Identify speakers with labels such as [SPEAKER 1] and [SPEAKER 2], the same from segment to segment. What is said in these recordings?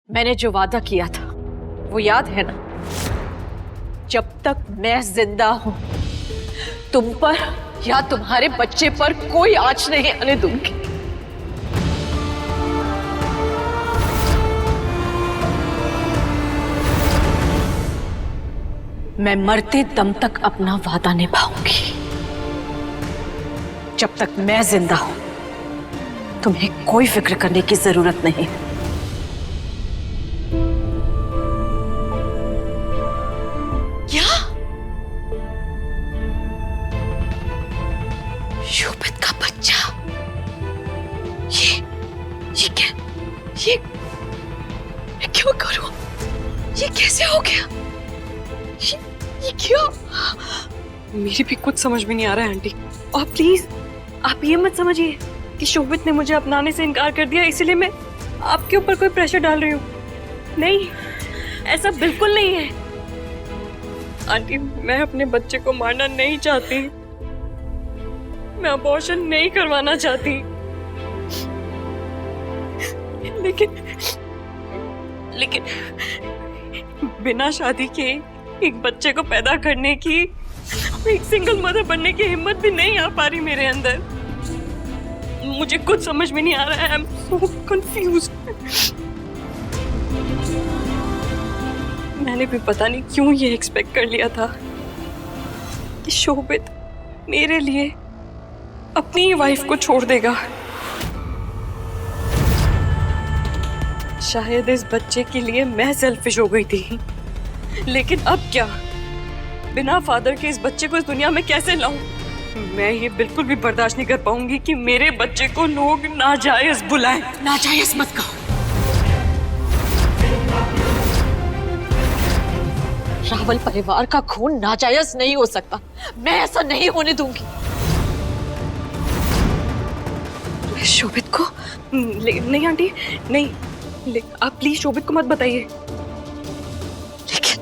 [SPEAKER 1] मैंने जो वादा किया था वो याद है ना? जब तक मैं जिंदा हूं तुम पर या तुम्हारे बच्चे पर कोई आंच नहीं आने दूंगी। मैं मरते दम तक अपना वादा निभाऊंगी। जब तक मैं जिंदा हूं तुम्हें कोई फिक्र करने की जरूरत नहीं। क्या? शोभित का बच्चा? ये क्या? ये मैं क्यों करूं? ये कैसे हो गया? ये क्यों?
[SPEAKER 2] मेरी भी कुछ समझ में नहीं आ रहा है आंटी। और प्लीज आप ये मत समझिए कि शोभित ने मुझे अपनाने से इनकार कर दिया इसलिए मैं आपके ऊपर कोई प्रेशर डाल रही हूँ। नहीं, ऐसा बिल्कुल नहीं है आंटी। मैं अपने बच्चे को मारना नहीं चाहती। मैं अबॉर्शन नहीं करवाना चाहती। लेकिन बिना शादी के एक बच्चे को पैदा करने की, एक सिंगल मदर बनने की हिम्मत भी नहीं आ पा रही मेरे अंदर। मुझे कुछ समझ में नहीं आ रहा है। I am so confused. मैंने भी पता नहीं क्यों ये एक्सपेक्ट कर लिया था कि शोभित मेरे लिए अपनी ही वाइफ को छोड़ देगा। शायद इस बच्चे के लिए मैं सेल्फिश हो गई थी, लेकिन अब क्या? बिना फादर के इस बच्चे को इस दुनिया में कैसे लाऊं? मैं ये बिल्कुल भी बर्दाश्त नहीं कर पाऊंगी कि मेरे बच्चे को लोग नाजायज बुलाएं।
[SPEAKER 1] नाजायज मत कहो। रावल परिवार का खून नाजायज नहीं हो सकता। मैं ऐसा नहीं होने दूंगी।
[SPEAKER 2] शोभित को नहीं आंटी, नहीं, आप प्लीज शोभित को मत बताइए।
[SPEAKER 1] लेकिन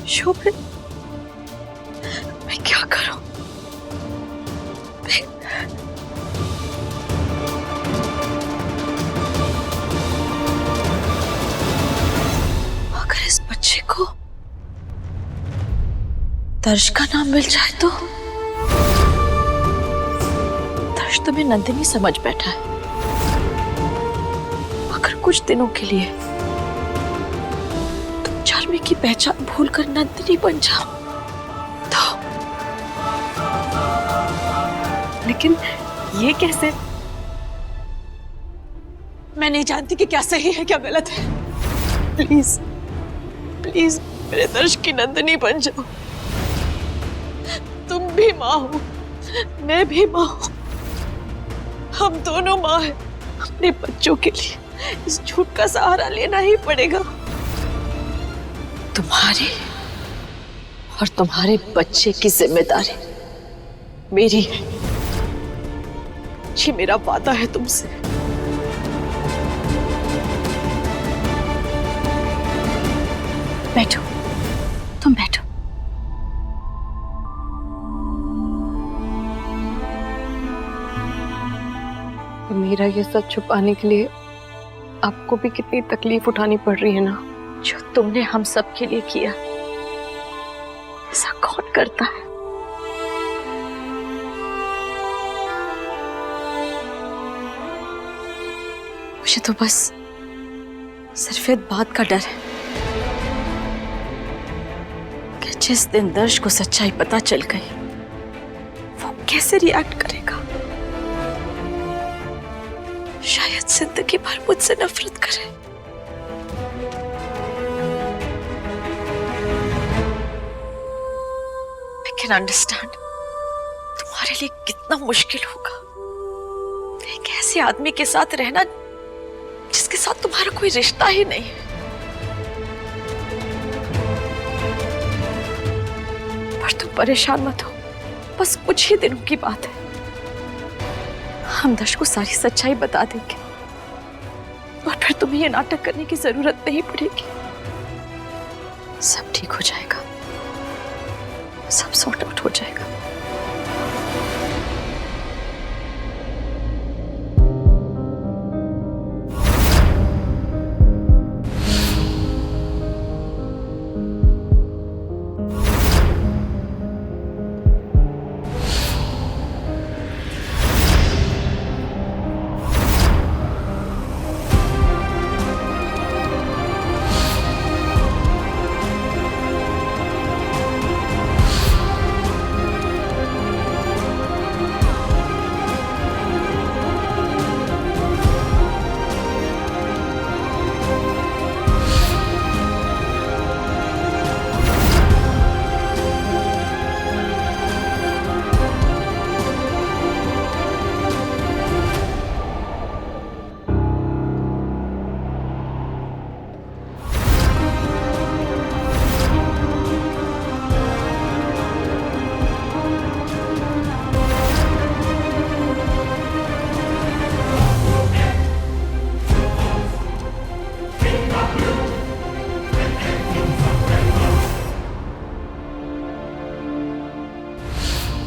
[SPEAKER 1] शोभित, मैं क्या करूं? अगर इस बच्चे को दर्श का नाम मिल जाए तो? दर्श तुम्हें नंदिनी समझ बैठा है। अगर कुछ दिनों के लिए तुम चार्मी की पहचान भूलकर नंदिनी बन जाओ तो?
[SPEAKER 2] लेकिन ये कैसे?
[SPEAKER 1] मैं नहीं जानती कि क्या सही है क्या गलत है। प्लीज प्लीज मेरे दर्श की नंदिनी बन जाओ। तुम भी माँ हो, मैं भी माँ हूं। हम दोनों माँ हैं। अपने बच्चों के लिए इस झूठ का सहारा लेना ही पड़ेगा। तुम्हारे और तुम्हारे बच्चे की जिम्मेदारी मेरी है। ये मेरा वादा है तुमसे। बैठो, तुम बैठो।
[SPEAKER 2] मेरा ये सच छुपाने के लिए आपको भी कितनी तकलीफ उठानी पड़ रही है ना।
[SPEAKER 1] जो तुमने हम सब के लिए किया ऐसा कौन करता है? मुझे तो बस सिर्फ एक बात का डर है कि जिस दिन दर्श को सच्चाई पता चल गई वो कैसे रिएक्ट करेगा। शायद जिंदगी भर मुझसे नफरत करे। I can understand तुम्हारे लिए कितना मुश्किल होगा एक ऐसे आदमी के साथ रहना जिसके साथ तुम्हारा कोई रिश्ता ही नहीं है। पर तुम परेशान मत हो, बस कुछ ही दिनों की बात है। हम दर्श को सारी सच्चाई बता देंगे और फिर तुम्हें ये नाटक करने की जरूरत नहीं पड़ेगी। सब ठीक हो जाएगा, सब सॉर्ट आउट हो जाएगा।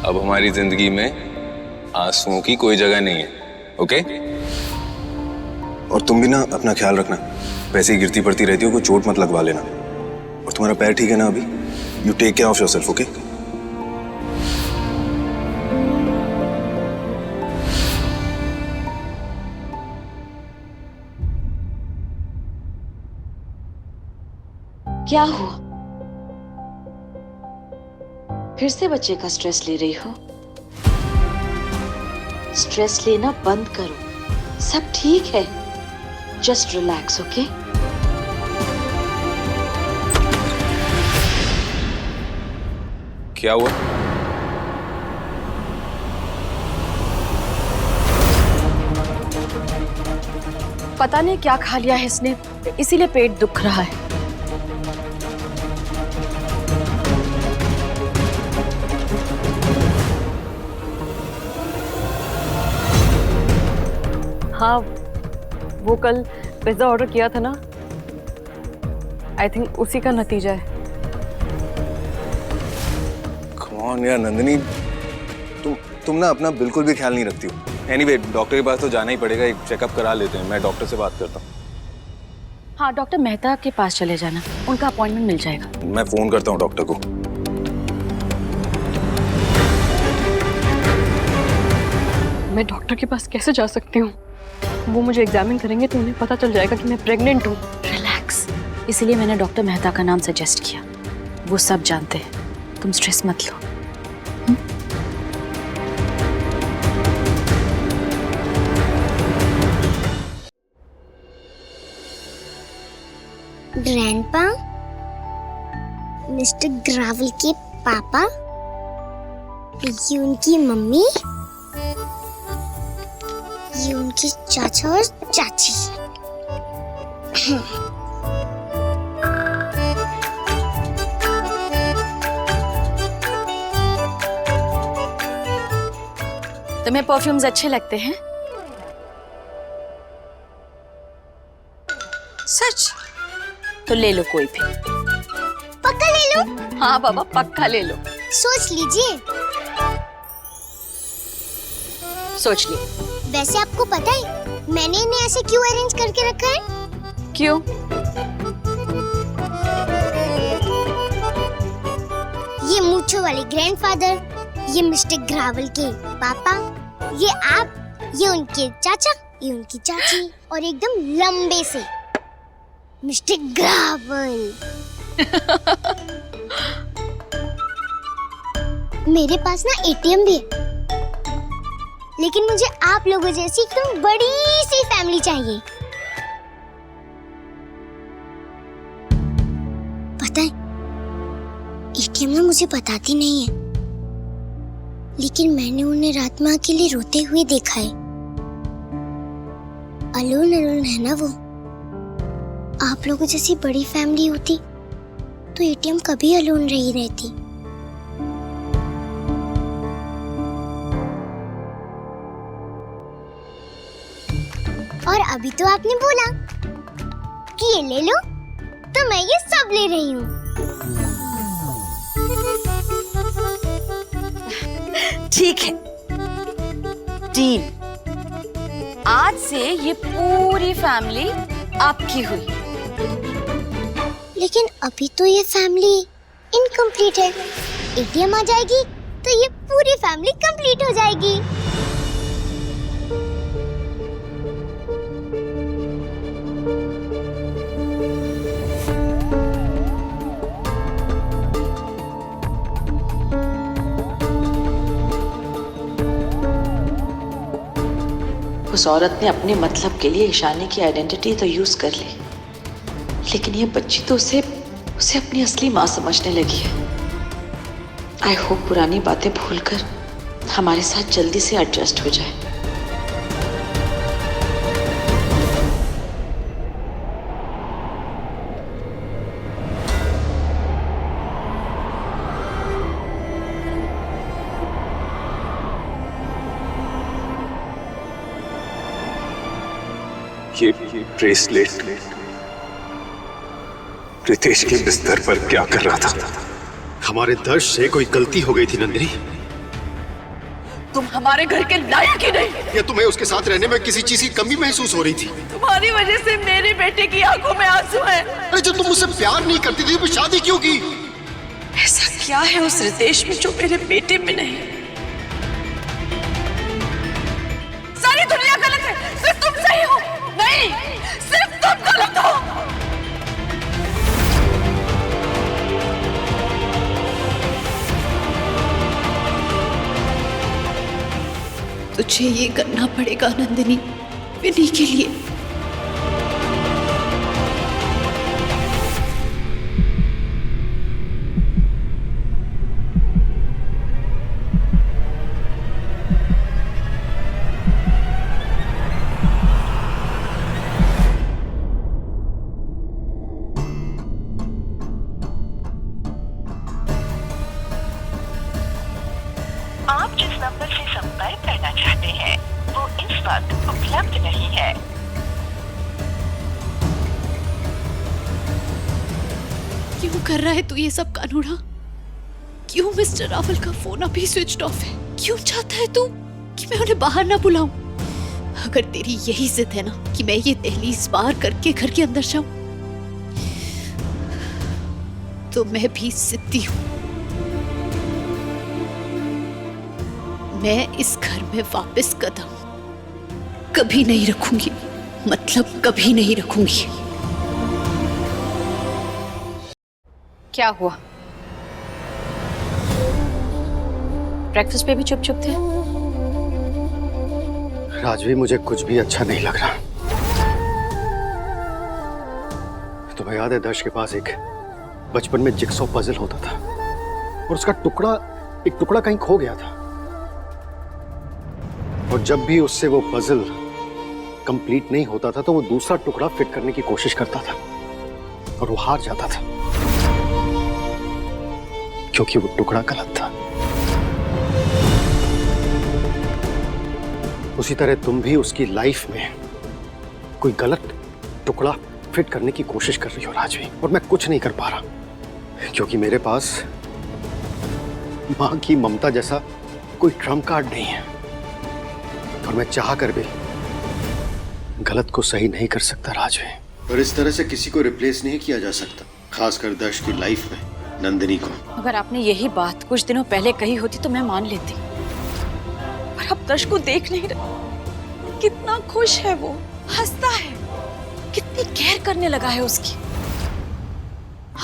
[SPEAKER 3] अब हमारी जिंदगी में आंसुओं की कोई जगह नहीं है, ओके?
[SPEAKER 4] और तुम भी ना अपना ख्याल रखना, वैसे ही गिरती पड़ती रहती हो, कोई चोट मत लगवा लेना। और तुम्हारा पैर ठीक है ना अभी? You take care of yourself, okay?
[SPEAKER 1] क्या हुआ? फिर से बच्चे का स्ट्रेस ले रही हो? स्ट्रेस लेना बंद करो, सब ठीक है। Just relax, okay?
[SPEAKER 3] क्या हुआ?
[SPEAKER 1] पता नहीं क्या खा लिया है इसने, इसीलिए पेट दुख रहा है।
[SPEAKER 2] हाँ, वो कल पिज्जा ऑर्डर किया था ना, आई थिंक उसी का नतीजा है।
[SPEAKER 4] कम ऑन यार नंदिनी, तुम ना अपना बिल्कुल भी ख्याल नहीं रखती हो। एनीवे, डॉक्टर के पास तो जाना ही पड़ेगा, एक चेकअप करा लेते हैं। मैं डॉक्टर से बात करता हूँ।
[SPEAKER 1] हाँ, डॉक्टर मेहता के पास चले जाना, उनका अपॉइंटमेंट मिल जाएगा।
[SPEAKER 4] मैं फोन करता हूँ डॉक्टर को।
[SPEAKER 2] मैं डॉक्टर के पास कैसे जा सकती हूँ? वो मुझे एग्जामिन करेंगे तो उन्हें पता चल जाएगा कि मैं प्रेग्नेंट हूँ।
[SPEAKER 1] रिलैक्स, इसीलिए मैंने डॉक्टर मेहता का नाम सजेस्ट किया। वो सब जानते हैं, तुम स्ट्रेस मत लो।
[SPEAKER 5] ग्रैंडपा, मिस्टर ग्रावल के पापा, ये उनकी मम्मी, ये उनके चाचा और चाची।
[SPEAKER 1] तुम्हें परफ्यूम्स अच्छे लगते हैं? सच? तो ले लो कोई भी।
[SPEAKER 5] पक्का ले लो?
[SPEAKER 1] हाँ बाबा, पक्का ले लो।
[SPEAKER 5] सोच लीजिए।
[SPEAKER 1] सोच लिया।
[SPEAKER 5] वैसे आपको पता है मैंने इन्हें ऐसे क्यों अरेंज करके रखा है?
[SPEAKER 1] क्यों?
[SPEAKER 5] ये मूंछों वाले ग्रैंडफादर, ये मिस्टर ग्रावल के पापा, ये आप, ये उनके चाचा, ये उनकी चाची, और एकदम लंबे से मिस्टर ग्रावल। मेरे पास ना एटीएम भी है, लेकिन मुझे आप लोगों जैसी एकदम बड़ी सी फैमिली चाहिए। पता है, एटीएम ना मुझे बताती नहीं है, लेकिन मैंने उन्हें रात में अकेले रोते हुए देखा है। अलोन अलोन है ना वो। आप लोगों जैसी बड़ी फैमिली होती तो एटीएम कभी अलोन नहीं रहती। और अभी तो आपने बोला कि ये ले लो, तो मैं ये सब ले रही हूँ।
[SPEAKER 1] ठीक है, डील। आज से ये पूरी फैमिली आपकी हुई।
[SPEAKER 5] लेकिन अभी तो ये फैमिली इनकम्प्लीट है। एटीएम आ जाएगी तो ये पूरी फैमिली कंप्लीट हो जाएगी।
[SPEAKER 1] उस औरत ने अपने मतलब के लिए ईशानी की आइडेंटिटी तो यूज कर ली, लेकिन ये बच्ची तो उसे अपनी असली माँ समझने लगी है। आई होप पुरानी बातें भूलकर हमारे साथ जल्दी से एडजस्ट हो जाए।
[SPEAKER 4] ये ब्रेसलेट रितेश के बिस्तर पर क्या कर रहा था?
[SPEAKER 6] हमारे दर्श से कोई गलती हो गई थी नंदिनी।
[SPEAKER 1] तुम हमारे घर के लायक ही नहीं।
[SPEAKER 6] या तुम्हें उसके साथ रहने में किसी चीज की कमी महसूस हो रही थी?
[SPEAKER 1] तुम्हारी वजह से मेरे बेटे की आंखों में आंसू हैं।
[SPEAKER 6] अरे जब तुम मुझसे प्यार नहीं करती थी तो शादी क्यों की?
[SPEAKER 1] ऐसा क्या है उस रितेश में जो मेरे बेटे में नहीं? सारी दुनिया गलत है, सिर्फ तुम सही हो। नहीं, सिर्फ तुम गलत हो। तुझे ये करना पड़ेगा नंदिनी, विनी के लिए।
[SPEAKER 7] आप जिस नंबर से संपर्क करना चाहते हैं वो इस वक्त उपलब्ध नहीं है।
[SPEAKER 1] क्यों कर रहा है तू ये सब कानूना? क्यों मिस्टर रावल का फोन अभी स्विच ऑफ है? क्यों चाहता है तू कि मैं उन्हें बाहर ना बुलाऊं? अगर तेरी यही जिद है ना कि मैं ये दहलीज पार करके घर के अंदर जाऊं, तो मैं भी जिद्दी हूं। मैं इस घर में वापस कदम कभी नहीं रखूंगी, मतलब कभी नहीं रखूंगी। क्या हुआ? ब्रेकफास्ट पे भी चुप चुप थे।
[SPEAKER 6] राजवी, मुझे कुछ भी अच्छा नहीं लग रहा। तुम्हें याद है दर्श के पास एक बचपन में जिक्सॉ पजल होता था और उसका एक टुकड़ा कहीं खो गया था, और जब भी उससे वो पजल कंप्लीट नहीं होता था तो वो दूसरा टुकड़ा फिट करने की कोशिश करता था और वो हार जाता था क्योंकि वो टुकड़ा गलत था। उसी तरह तुम भी उसकी लाइफ में कोई गलत टुकड़ा फिट करने की कोशिश कर रही हो राजवी, और मैं कुछ नहीं कर पा रहा क्योंकि मेरे पास मां की ममता जैसा कोई ट्रम्प कार्ड नहीं है, और मैं चाह कर भी गलत को सही नहीं कर सकता राजवी। पर इस तरह से किसी को रिप्लेस नहीं किया जा सकता, खासकर दर्श की लाइफ में नंदिनी को।
[SPEAKER 1] अगर आपने यही बात कुछ दिनों पहले कही होती तो मैं मान लेती, पर अब दर्श को देख नहीं रहा। कितना खुश है वो, हंसता है, कितनी केयर करने लगा है उसकी।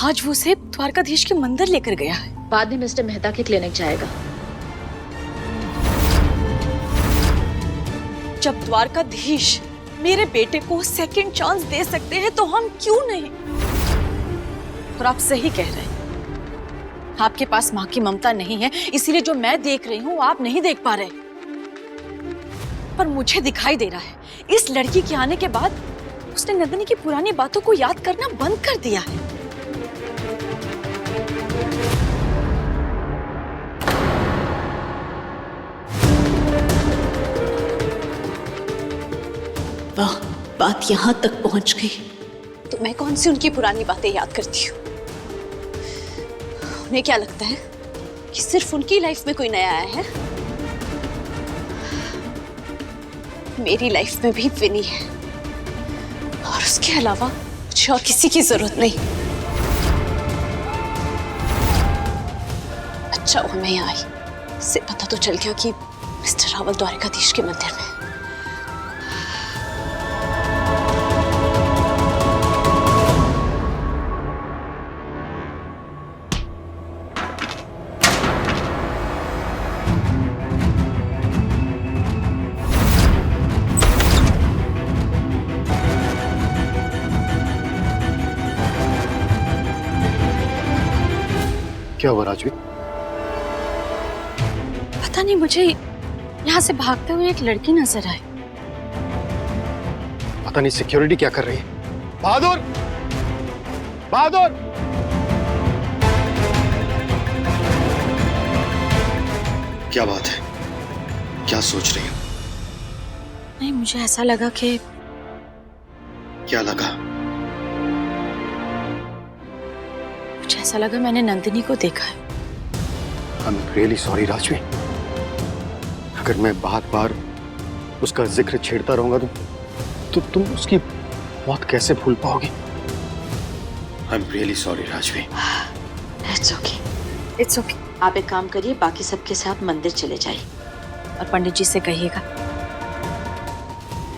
[SPEAKER 1] आज वो उसे द्वारकाधीश के मंदिर लेकर गया है।
[SPEAKER 8] बाद में मिस्टर मेहता के क्लिनिक जाएगा।
[SPEAKER 1] जब द्वारकाधीश मेरे बेटे को सेकंड चांस दे सकते हैं तो हम क्यों नहीं? और आप सही कह रहे हैं, आपके पास मां की ममता नहीं है, इसीलिए जो मैं देख रही हूं आप नहीं देख पा रहे। पर मुझे दिखाई दे रहा है, इस लड़की के आने के बाद उसने नंदिनी की पुरानी बातों को याद करना बंद कर दिया है। वाह, बात यहां तक पहुंच गई तो मैं कौन सी उनकी पुरानी बातें याद करती हूँ? उन्हें क्या लगता है कि सिर्फ उनकी लाइफ में कोई नया आया है? मेरी लाइफ में भी विनी है, और उसके अलावा मुझे और किसी की जरूरत नहीं। अच्छा हुआ मैं यहाँ आई, इससे पता तो चल गया कि मिस्टर रावल द्वारकाधीश के मंदिर में।
[SPEAKER 6] क्या हुआ राजवी?
[SPEAKER 1] पता नहीं, मुझे यहाँ से भागते हुए एक लड़की नजर आई।
[SPEAKER 6] पता नहीं सिक्योरिटी क्या कर रही है। बहादुर, बहादुर! क्या बात है? क्या सोच रही हो?
[SPEAKER 1] नहीं, मुझे ऐसा लगा कि
[SPEAKER 6] क्या लगा?
[SPEAKER 1] मुझे ऐसा लगा मैंने नंदिनी को देखा है।
[SPEAKER 6] I'm really sorry Rajvi. अगर मैं बार बार उसका जिक्र छेड़ता रहूंगा तो तुम उसकी मौत कैसे भूल पाओगे? I am really sorry Rajvi.
[SPEAKER 8] It's okay.
[SPEAKER 1] It's okay.
[SPEAKER 8] आप एक काम करिए, बाकी सबके साथ मंदिर चले जाइए
[SPEAKER 1] और पंडित जी से कहिएगा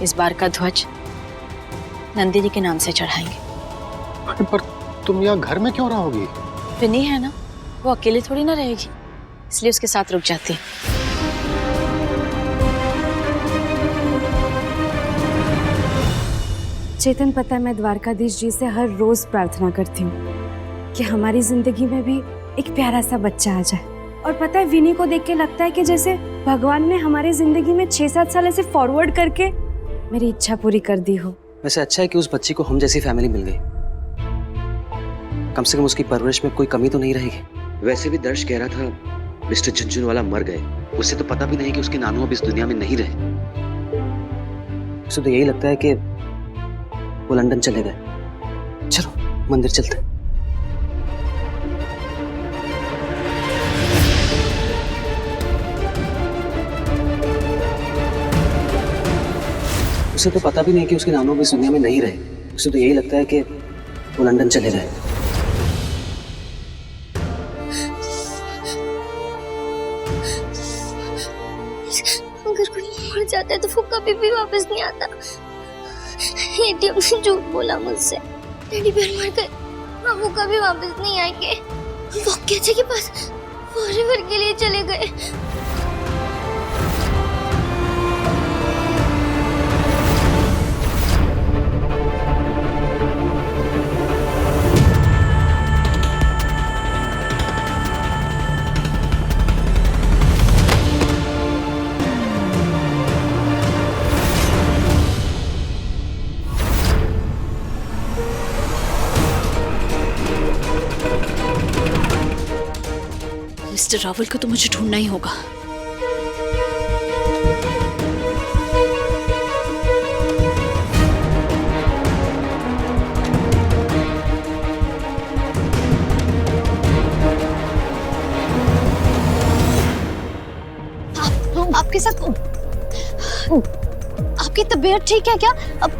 [SPEAKER 1] इस बार का ध्वज नंदिनी के नाम से चढ़ाएंगे।
[SPEAKER 6] पर तुम यहाँ घर में क्यों रहोगी?
[SPEAKER 1] विनी है ना, वो अकेले थोड़ी ना रहेगी, इसलिए उसके साथ रुक जाती है।
[SPEAKER 9] चेतन, पता है मैं द्वारकाधीश जी से हर रोज प्रार्थना करती हूँ कि हमारी जिंदगी में भी एक प्यारा सा बच्चा आ जाए। और पता है विनी को देख के लगता है कि जैसे भगवान ने हमारी जिंदगी में 6-7 साल ऐसे फॉरवर्ड करके मेरी इच्छा पूरी कर दी हो।
[SPEAKER 10] वैसे अच्छा है कि उस बच्ची को हम जैसी फैमिली मिल गई, कम से कम उसकी परवरिश में कोई कमी तो नहीं रहेगी।
[SPEAKER 11] वैसे भी दर्श कह रहा था मिस्टर झुनझुनवाला मर गए, उसे तो पता भी नहीं कि उसके नानू अब इस दुनिया में नहीं रहे।
[SPEAKER 10] उसे तो यही लगता है कि वो लंदन चले गए। चलो मंदिर चलते। उसे तो पता भी नहीं कि उसके नानू भी इस दुनिया में नहीं रहे। उसे तो यही लगता है कि वो लंदन चले गए।
[SPEAKER 5] अगर कोई मर जाता है तो वो कभी भी वापस नहीं आता। एटीएम ने झूठ बोला मुझसे। टेडी बेयर मर गए, अब वो कभी वापस नहीं आएंगे। वो कैचे के पास फॉरएवर के लिए चले गए।
[SPEAKER 1] मिस्टर रावल को तो मुझे ढूंढना ही होगा।
[SPEAKER 9] आपके साथ आपकी तबीयत ठीक है क्या? अब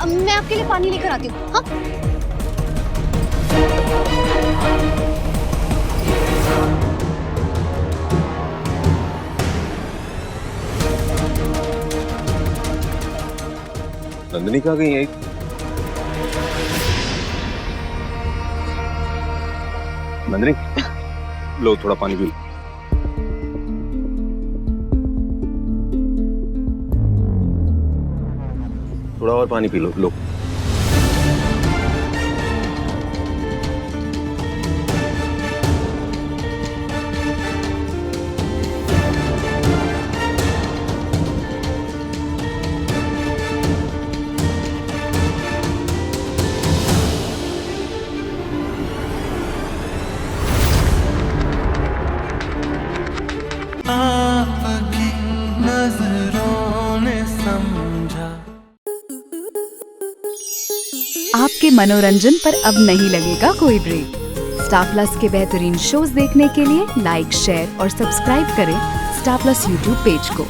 [SPEAKER 9] मैं आपके लिए पानी लेकर आती हूँ। हाँ?
[SPEAKER 4] नंदिनी कहाँ गई है? नंदिनी, लो थोड़ा पानी पी लो। थोड़ा और पानी पी लो। लो
[SPEAKER 12] आपके मनोरंजन पर अब नहीं लगेगा कोई ब्रेक। स्टार प्लस के बेहतरीन शोज देखने के लिए लाइक, शेयर और सब्सक्राइब करें स्टार प्लस यूट्यूब पेज को।